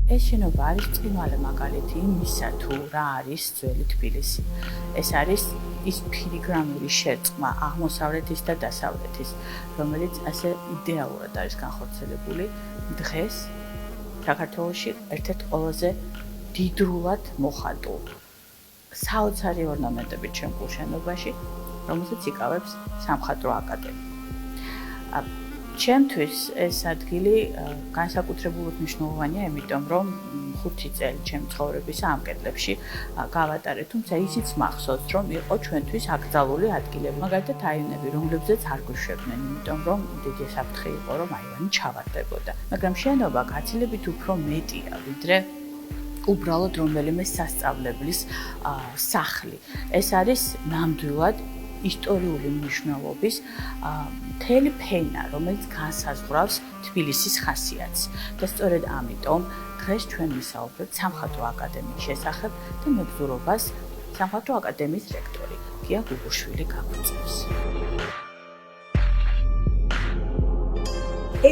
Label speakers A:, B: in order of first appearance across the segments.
A: ეს შენობა არის წინვალე მაგალითი იმისა, თუ რა არის ძველი თბილისი. ეს არის ის ფილიგრამული შერწყმა აღმოსავლეთის და დასავლეთის, რომელიც ასე იდეალურად არის განხორციელებული დღეს საქართველოში ერთ-ერთ ყველაზე დიდრულად მოხატულ საოცარი ორნამენტებით შემკულ შენობაში, რომელსაც იკავებს სამხატვრო აკადემია. ჩემთვის ეს ადგილი განსაკუთრებულად მნიშვნელოვანია, იმიტომ რომ 5 წელი ჩემი ცხოვრებისა ამ კედლებში გავატარე, თუმცა ისიც მახსოვს, რომ იყო ჩვენთვის აკრძალული ადგილები, მაგალითად აივნები, რომლებზეც არ გვიშვებდნენ, იმიტომ რომ დიდი საფრთხე იყო, რომ აივანი ჩავარდებოდა. მაგრამ შენობა გაცილებით უფრო მეტია, ვიდრე უბრალოდ რომელიმე სასწავლებლის სახლი. ეს არის ნამდვილად ისტორიული მნიშვნელობის მთელი ფენა, რომელიც განსაზღვრავს თბილისის ხასიათს. და სწორედ ამიტომ დღეს ჩვენ ვისაუბრებთ სამხატვრო აკადემიის შესახებ და მეგზურობას სამხატვრო აკადემიის რექტორი გია გუგუშვილი გაგვიწევს.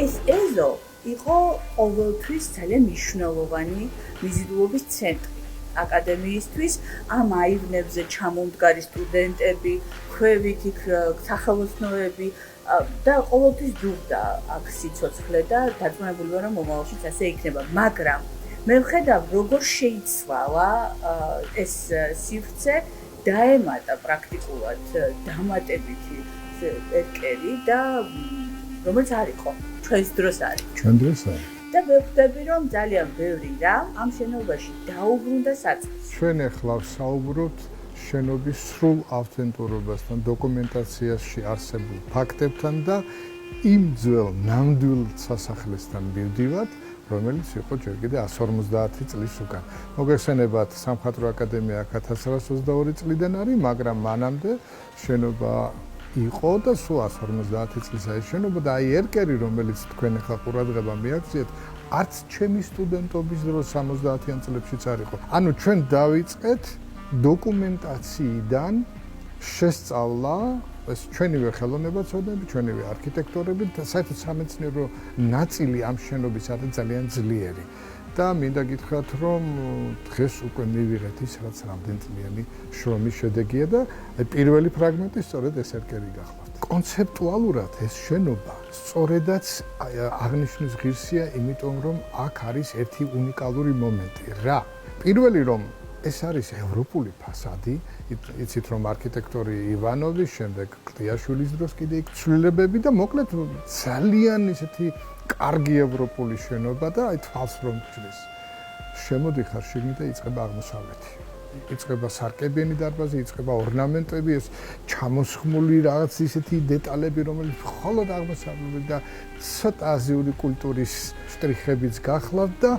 A: ეს ეზო იყო ყოველთვის ძალიან მნიშვნელოვანი მიზიდულობის ცენტრი აკადემიისთვის, ამ აივნებზე ჩამომდგარი სტუდენტები, ქვევით იქ სახელოსნოები და ყოველთვის დუღდა აქ სიცოცხლე და დარწმუნებული ვარ, რომ მომავალშიც ასე იქნება, მაგრამ მე ვხედავ, როგორ შეიცვალა ეს სივრცე, დაემატა პრაქტიკულად დამატებითი ერკერი და რომელიც არ იყო ჩვენს დროს არის.
B: ჩვენ დროს არის.
A: და მე ვხვდები, რომ ძალიან ბევრი რამ ამ შენობაში დაუბრუნდა საწყისში.
B: ჩვენ ახლა საუბრობთ შენობის სრულ ავთენტურობასთან, დოკუმენტაციაში არსებულ ფაქტებთან და იმ ძველ ნამდვილ სასახლესთან მივდივართ, რომელიც იყო ჯერ კიდევ 150 წლის უკან. მოგეხსენებათ, სამხატვრო აკადემია 1922 წლიდან არის, მაგრამ მანამდე შენობა იყო და სულ 150 წლის აი შენობა და აი ერკერი, რომელიც თქვენ ახლა ყურადღება მიაქციეთ, არც ჩემი სტუდენტობის დროს 70-იან წლებშიც არ იყო. ანუ ჩვენ დავიწყეთ დოკუმენტაციიდან შესწავლა ეს ჩვენივე ხელოვნებაცოდნები, ჩვენივე არქიტექტორები და საერთოდ სამეცნიერო ნაწილი ამ შენობის არის ძალიან ძლიერი. და მინდა გითხრათ, რომ დღეს უკვე მივიღეთ ის, რაც რამდენწლიანი შრომის შედეგია და პირველი ფრაგმენტი სწორედ ეს ერკერი გახლავთ. კონცეპტუალურად ეს შენობა სწორედაც აღნიშვნის ღირსია, იმიტომ რომ აქ არის ერთი უნიკალური მომენტი. რა? პირველი რომ ეს არის ევროპული ფასადი, იცით რომ არქიტექტორი ივანოვი, შემდეგ კლდიაშვილის დროს კიდე იქ ცვლილებები და მოკლედ ძალიან ისეთი კარგი ევროპული შენობა და აი თვალს რომ ჯრის. შემოდიხარ შიგნით და იწყება აღმოსავლეთი. იწყება სარკებიანი დარბაზი, იწყება ორნამენტები, ეს ჩამოსხმული რაღაც ისეთი დეტალები, რომელიც მხოლოდ აღმოსავლეთი და ცოტა აზიური კულტურის შტრიხებიც გახლავთ და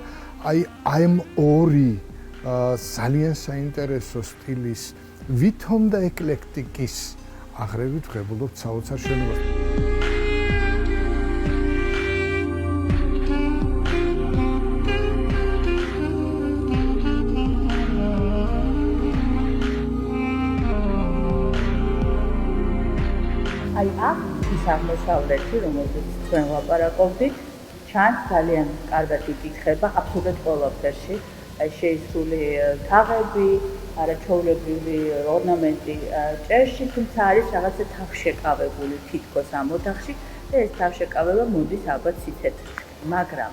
B: აი ამ ორი ძალიან საინტერესო სტილის ვითომ და ეკლექტიკის აღრევით ვღებულობთ საოცარ შენობას.
A: აი აქ ის აღმოსავლეთი, რომელზეც ჩვენ ვლაპარაკობდით, ჩანს ძალიან კარგად იკითხება აბსოლუტურად ყველაფერში. აი შეისრული თაღები, არაჩვეულებრივი ორნამენტი ჭერში, თუმცა არის რაღაცა თავშეკავებული თითქოს ამ ოთახში და ეს თავშეკავება მოდის ალბათ სითეთრით. მაგრამ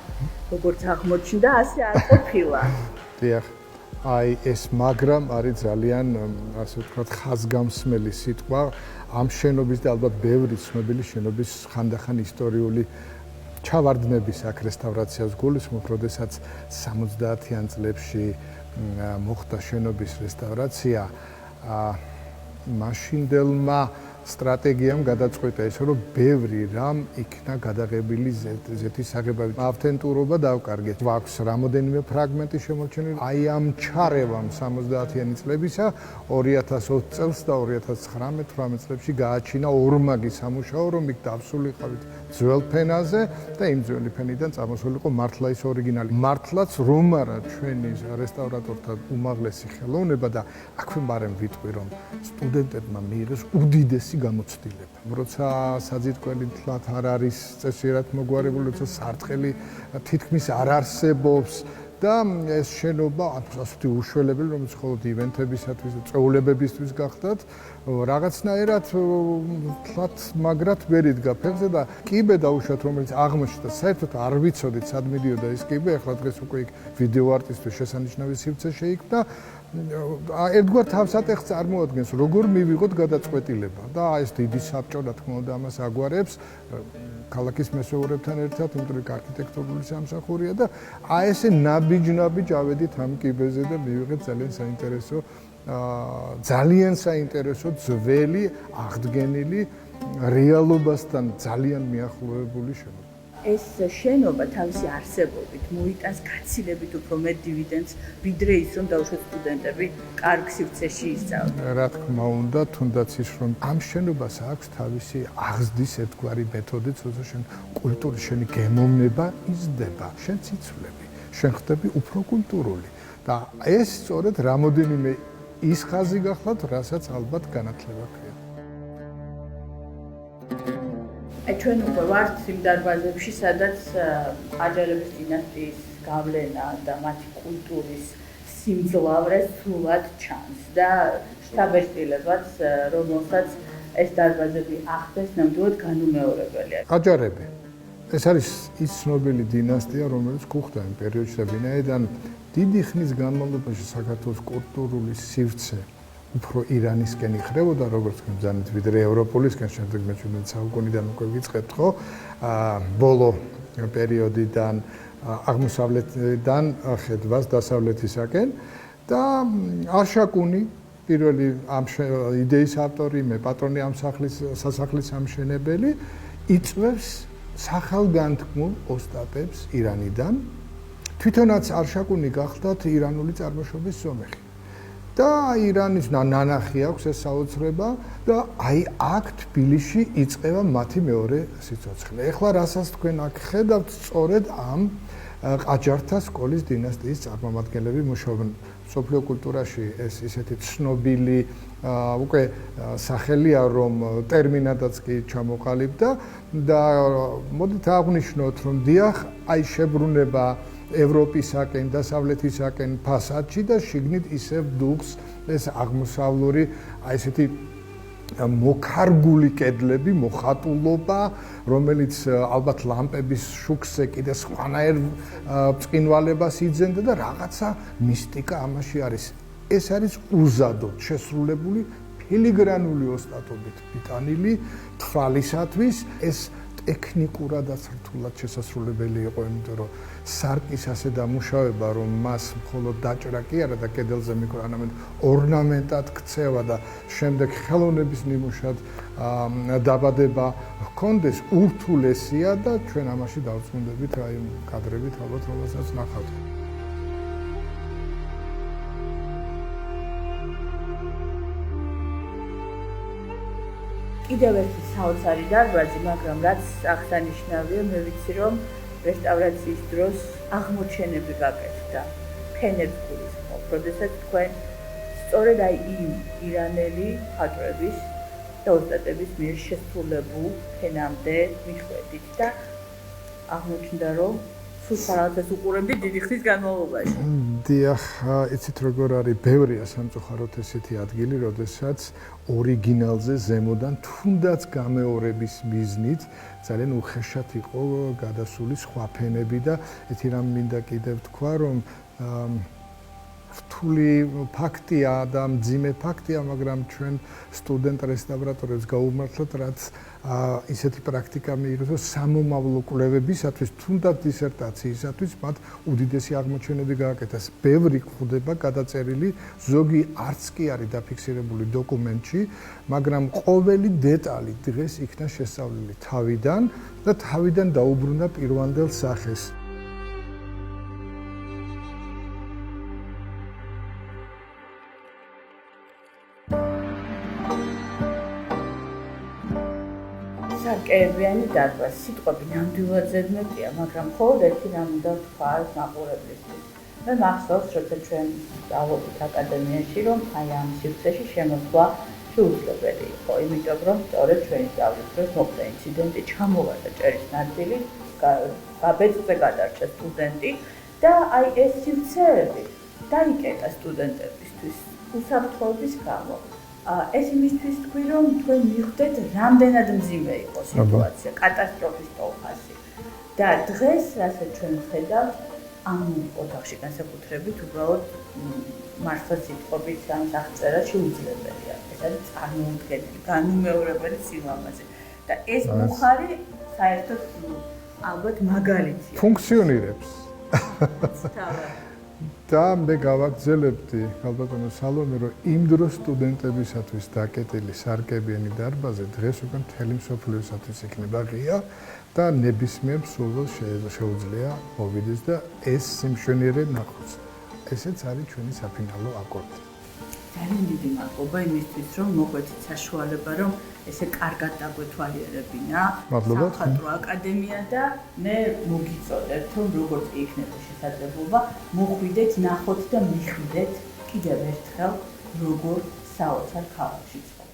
A: როგორც აღმოჩნდა, ასე არ ყოფილა.
B: დიახ. აი ეს მაგრამ არის ძალიან ასე ვთქვათ ხაზგამსმელი სიტყვა ამ შენობის და ალბათ ბევრი ცნობილი შენობის ხანდახან ისტორიული ჩავარდნების აქ რესტავრაციას გულისხმობ, როდესაც 70-იან წლებში მოხდა შენობის რესტავრაცია, მაშინდელმა სტრატეგიამ გადაწყვეტა ეს, რომ ბევრი რამ იქნა გადაღებილი ზეთისაღებავით. ავთენტურობა დავკარგეთ. გვაქვს რამოდენიმე ფრაგმენტი შემორჩენილი. აი ამ ჩარევამ 70-იანი წლებისა 2020 წელს და 2019-18 წლებში გააჩინა ორმაგი სამუშაო, რომ იქ დავსულიყავით ძველ ფენაზე და იმ ძველი ფენიდან წამოსულიყო მართლა ის ორიგინალი. მართლაც რომ არა ჩვენი რესტავრატორთა უმაღლესი ხელოვნება და აქვე მარემ ვიტყვი, რომ სტუდენტებმა მიიღეს უდიდესი გამოცდილება. როცა საძირკველი თლათ არ არის წესიერად მოგვარებული, როცა სარტყელი თითქმის არ არსებობს და ეს შენობა ასეთი უშველებელი, რომელიც მხოლოდ ივენთებისათვის და წვეულებებისთვის გახდათ, რაღაცნაირად თლათ მაგრად ვერ იდგა ფეხზე და კიბე დაუშვათ, რომელიც აღმოჩნდა, საერთოდ არ ვიცოდით სად მიდიოდა ეს კიბე, ახლა დღეს უკვე იქ ვიდეო არტისტის შესანიშნავი სივრცე შეიქმნა. ერთგვარ თავსატეხს წარმოადგენს, როგორ მივიღოთ გადაწყვეტილება და ეს დიდი საბჭო, რა თქმა უნდა, ამას აგვარებს ქალაქის მესვეურებთან ერთად, იმიტომ რომ არქიტექტურული სამსახურია და ესე ნაბიჯ ავედით ამ კიბეზე და მივიღეთ ძალიან საინტერესო ძველი, აღდგენილი, რეალობასთან ძალიან მიახლოებული შენობა.
A: ეს შენობა თავისი არსებობით მოიტანს გაცილებით უფრო მეტ დივიდენდს, ვიდრე ის, რომ დაუშვათ სტუდენტები კარგ სივრცეში ისწავლონ.
B: რა თქმა უნდა, თუნდაც ის, რომ ამ შენობას აქვს თავისი აღზრდის ერთგვარი მეთოდიც, როცა შენ კულტურის შენი გემოვნება იზრდება, შენ ციცვლები, შენ ხდები უფრო კულტურული და ეს სწორედ რამოდენიმე ის ხაზი გახლავთ, რასაც ალბათ განათლება ქვია.
A: ჩვენ უკვე ვართ იმ დარბაზებში, სადაც ყაჯარების დინასტიის გავლენა და მათი კულტურის სიმძლავრე სრულად ჩანს და შთაბეჭდილებაც, რომელსაც ეს დარბაზები ახდენს, ნამდვილად განუმეორებელია.
B: ყაჯარები. ეს არის ის ცნობილი დინასტია, რომელიც გვხვდა იმ პერიოდში და ვინაიდან დიდი ხნის განმავლობაში საქართველოს კულტურული სივრცე უფრო ირანისკენ იხრებოდა, როგორც გძანით, ვიდრე ევროპულისკენ, შემდეგ მე-17 საუკუნიდან უკვე ვიწყებთ, ხო? ბოლო პერიოდიდან აღმოსავლეთიდან ხედვას დასავლეთისაკენ და არშაკუნი პირველი ამ იდეის ავტორი, მე პატრონი ამ სასახლის ამშენებელი, იწვევს სახელგანთქმულ ოსტატებს ირანიდან. თვითონაც არშაკუნი გახლდათ ირანული წარმოშობის სომეხი. და ირანის ნანახი აქვს ეს საოცრება და აი აქ თბილისში იწყება მათი მეორე სიცოცხლე. ეხლა რასაც თქვენ აქ ხედავთ, სწორედ ამ ყაჯართა სკოლის დინასტიის წარმომადგენლები მუშაობენ. სოფლიო კულტურაში ეს ისეთი ცნობილი უკვე სახელია, რომ ტერმინადაც კი ჩამოყალიბდა და მოდით აღვნიშნოთ, რომ დიახ, აი შებრუნება ევროპისაკენ, დასავლეთისაკენ ფასადში და შიგნით ისევ დუხს ეს აღმოსავლური აი ესეთი მოქარგული კედლები, მოხატულობა, რომელიც ალბათ ლამპების შუქზე კიდე სხვანაირ ბრწყინვალებას იძენდა და რაღაცა მისტიკა ამაში არის. ეს არის უზადოდ შესრულებული ფილიგრანული ოსტატობით მიტანილი თვალისათვის ეს ტექნიკურადაც რთულად შესასრულებელი იყო, იმიტომ რომ სარკის ასე დამუშავება, რომ მას მხოლოდ დაჭრა კი არა და კედელზე მიკრო, არამედ ორნამენტად ქცევა და შემდეგ ხელოვნების ნიმუშად დაბადება ჰქონდეს, ურთულესია და ჩვენ ამაში დავწმუნდებით აი კადრებით ალბათ რომელსაც ნახავთ.
A: კიდევ ერთი საოცარი დარბაზი, მაგრამ რაც აღსანიშნავია, მე ვიცი, რომ რესტავრაციის დროს აღმოჩენები გაკეთდა. ფენებს გულისხმობ, როდესაც თქვენ სწორედ აი იმ ირანელი მხატვრების და ოსტატების მიერ შესრულებულ ფენამდე მიხვედით და აღმოჩნდა, რომ სულ რაღაცას უყურებდით დიდი ხნის განმავლობაში.
B: დიახ, იცით როგორ არის, ბევრია სამწუხაროდ ესეთი ადგილი, როდესაც ორიგინალზე ზემოდან თუნდაც გამეორების მიზნით ძალიან უხეშად იყო გადასული სხვა ფენები და ეთი რამ მინდა კიდევ თქვა, რომ რთული ფაქტია და მძიმე ფაქტია, მაგრამ ჩვენ სტუდენტ რესტავრატორებს გაუმართლოთ, რაც ისეთი პრაქტიკა მიიღოს, რომ სამომავლო კვლევებისათვის, თუნდაც დისერტაციისათვის მათ უდიდესი აღმოჩენები გააკეთეს. ბევრი გვხვდება გადაწერილი, ზოგი არც კი არის დაფიქსირებული დოკუმენტში, მაგრამ ყოველი დეტალი დღეს იქნა შესწავლილი თავიდან და თავიდან დაუბრუნდა პირვანდელ სახეს.
A: სარკეებიანი დარბაზი, სიტყვები ნამდვილად ზედმეტია, მაგრამ მხოლოდ ერთი რამ უნდა ვთქვა მაყურებლისთვის. მე მახსოვს, როცა ჩვენ სწავლობთ აკადემიაში, რომ აი ამ სივრცეში შემოსვლა შეუძლებელი იყო, იმიტომ რომ სწორედ ჩვენი სწავლის დროს მოხდა ინციდენტი, ჩამოვარდა ჭერის ნაწილი, გაბეწზე გადარჩა სტუდენტი და აი ეს სივრცეები დაიკეტა სტუდენტებისთვის უსაფრთხოების გამო. ეს იმისთვის თქვი, რომ თქვენ მიხვდეთ, რამდენად მძიმე იყო სიტუაცია, კატასტროფის ტოლფასი. და დღეს, რასაც ჩვენ ვხედავთ, ამ ოთახში განსაკუთრებით უბრალოდ მართლა სიტყვებით ამ აღწერა შეუძლებელია. ეს არის წარმოუდგენელი, განუმეორებელი სილამაზე. და ეს მხარე საერთოდ ალბათ მაგალითია.
B: ფუნქციონირებს.
A: თავად.
B: და მე გავაგრძელებდი ქალბატონო სალომე, რომ იმ დროს სტუდენტებისათვის დაკეტილი სარკებიანი დარბაზი დღეს უკვე მთელი მსოფლიოსათვის იქნება ღია და ნებისმიერ სულს შეუძლია მოვიდეს და ეს სიმშვენიერი ნახოს. ესეც არის ჩვენი საფინალო აკორდი.
A: ძალიან დიდი მადლობა იმისთვის, რომ მოგვეცით საშუალება, რომ ესე კარგად დაგვეთვალიერებინა სამხატვრო აკადემია და მე მოგიწოდებთ, რომ როგორც იქნება შესაძლებლობა, მოხვიდეთ, ნახოთ და მიხვდეთ კიდევ ერთხელ, როგორ საოცარ ქალაქში ცხოვრობთ.